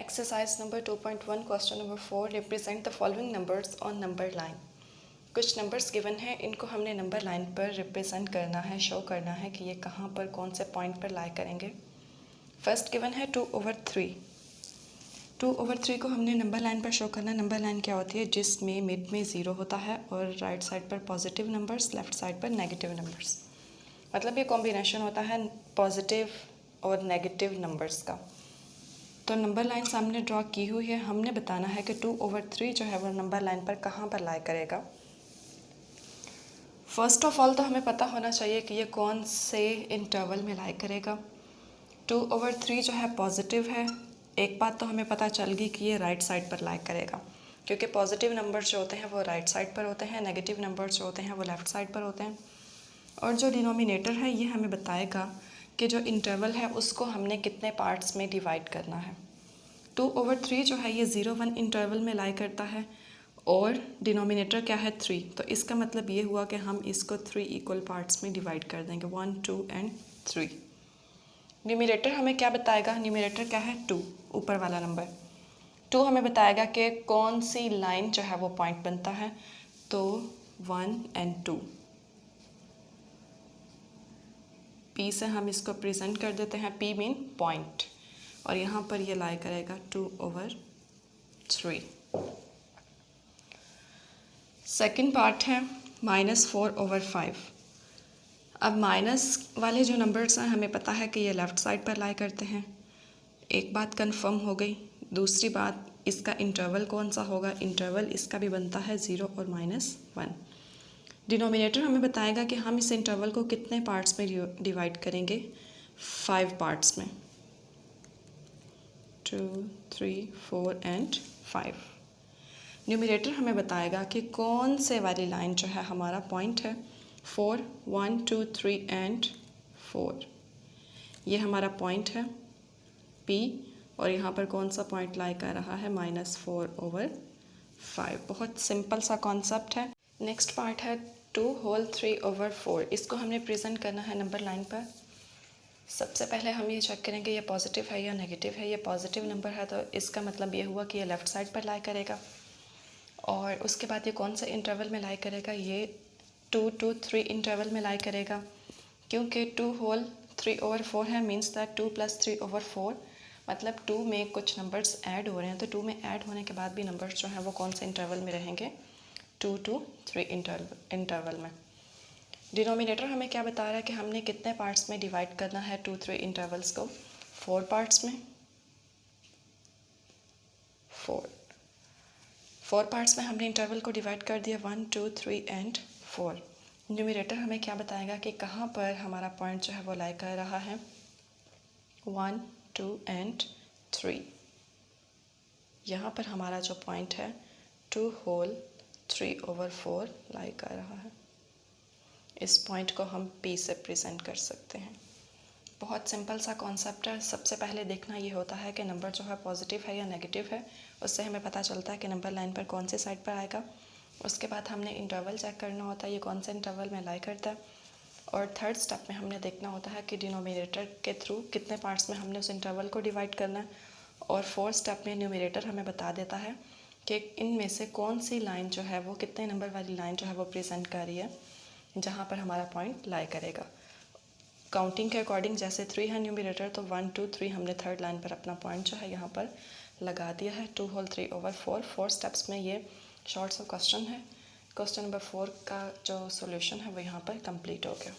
Exercise number 2.1 question number 4 represent the following numbers on number line। कुछ numbers given है, इनको हमने number line पर रिप्रेजेंट करना है, शो करना है कि ये कहाँ पर कौन से पॉइंट पर लाई करेंगे। फर्स्ट गिवन है 2/3। 2/3 को हमने नंबर लाइन पर शो करना। नंबर लाइन क्या होती है? जिसमें मिड में 0 होता है और राइट साइड पर पॉजिटिव नंबर्स, लेफ्ट साइड पर नेगेटिव नंबर्स। मतलब ये कॉम्बिनेशन होता है पॉजिटिव और नेगेटिव नंबर्स का। तो नंबर लाइन सामने ड्रॉ की हुई है। हमने बताना है कि 2/3 जो है वो नंबर लाइन पर कहाँ पर लाई करेगा। फर्स्ट ऑफ ऑल तो हमें पता होना चाहिए कि ये कौन से इंटरवल में लाई करेगा। 2/3 जो है पॉजिटिव है। एक बात तो हमें पता चल गई कि ये राइट साइड पर लाई करेगा, क्योंकि पॉजिटिव नंबर्स जो होते हैं वो राइट साइड पर होते हैं, नेगेटिव नंबर्स जो होते हैं वो लेफ़्ट साइड पर होते हैं। और जो डिनोमिनेटर है ये हमें बताएगा कि जो इंटरवल है उसको हमने कितने पार्ट्स में डिवाइड करना है। 2/3 जो है ये 0-1 इंटरवल में लाई करता है और डिनोमिनेटर क्या है 3। तो इसका मतलब ये हुआ कि हम इसको 3 इक्वल पार्ट्स में डिवाइड कर देंगे, 1, 2 एंड 3। न्यूमरेटर हमें क्या बताएगा? न्यूमरेटर क्या है? 2, ऊपर वाला नंबर 2 हमें बताएगा कि कौन सी लाइन जो है वो पॉइंट बनता है। तो 1 एंड 2 P से हम इसको प्रेजेंट कर देते हैं। P मीन पॉइंट, और यहाँ पर ये लाई करेगा 2/3। सेकंड पार्ट है -4/5। अब माइनस वाले जो नंबर्स हैं हमें पता है कि ये लेफ़्ट साइड पर लाई करते हैं। एक बात कंफर्म हो गई। दूसरी बात, इसका इंटरवल कौन सा होगा? इंटरवल इसका भी बनता है 0 और -1। डिनोमिनेटर हमें बताएगा कि हम इस इंटरवल को कितने पार्ट्स में डिवाइड करेंगे। 5 पार्ट्स में, 2, 3, 4 एंड 5। न्यूमरेटर हमें बताएगा कि कौन से वाली लाइन जो है हमारा पॉइंट है। 4, 1, 2, 3 एंड 4 ये हमारा पॉइंट है P, और यहाँ पर कौन सा पॉइंट लाई कर रहा है? -4/5। बहुत सिंपल सा कॉन्सेप्ट है। नेक्स्ट पार्ट है 2/3/4। इसको हमने प्रेजेंट करना है नंबर लाइन पर। सबसे पहले हम ये चेक करेंगे ये पॉजिटिव है या नेगेटिव है। ये पॉजिटिव नंबर है तो इसका मतलब ये हुआ कि ये लेफ़्ट साइड पर लाई करेगा। और उसके बाद ये कौन सा इंटरवल में लाई करेगा? ये 2 to 3 इंटरवल में लाई करेगा, क्योंकि 2/3/4 है, मीन्स दैट 2 + 3/4 मतलब 2 में कुछ नंबर्स ऐड हो रहे हैं। तो 2 में ऐड होने के बाद भी नंबर्स जो हैं वो कौन से इंटरवल में रहेंगे? 2 to 3 इंटरवल में। डिनोमिनेटर हमें क्या बता रहा है कि हमने कितने पार्ट्स में डिवाइड करना है 2-3 इंटरवल्स को? 4 पार्ट्स में। 4 पार्ट्स में हमने इंटरवल को डिवाइड कर दिया, 1, 2, 3 एंड 4। न्यूमरेटर हमें क्या बताएगा कि कहाँ पर हमारा पॉइंट जो है वो लाई कर रहा है। 1, 2 एंड 3 यहाँ पर हमारा जो पॉइंट है 2/3/4 लाई कर रहा है। इस पॉइंट को हम P से प्रेजेंट कर सकते हैं। बहुत सिंपल सा कॉन्सेप्ट है। सबसे पहले देखना ये होता है कि नंबर जो है पॉजिटिव है या नेगेटिव है। उससे हमें पता चलता है कि नंबर लाइन पर कौन सी साइड पर आएगा। उसके बाद हमने इंटरवल चेक करना होता है, ये कौन से इंटरवल में लाई करता है। और थर्ड स्टेप में हमने देखना होता है कि डिनोमिनेटर के थ्रू कितने पार्ट्स में हमने उस इंटरवल को डिवाइड करना है। और फोर्थ स्टेप में न्यूमरेटर हमें बता देता है कि इनमें से कौन सी लाइन जो है वो, कितने नंबर वाली लाइन जो है वो प्रेजेंट कर रही है जहाँ पर हमारा पॉइंट लाई करेगा। काउंटिंग के अकॉर्डिंग जैसे 3 है न्यूमरेटर, तो 1, 2, 3 हमने थर्ड लाइन पर अपना पॉइंट जो है यहाँ पर लगा दिया है। 2/3/4 4 स्टेप्स में ये शॉर्ट सा क्वेश्चन है। क्वेश्चन नंबर 4 का जो सॉल्यूशन है वो यहाँ पर कंप्लीट हो गया।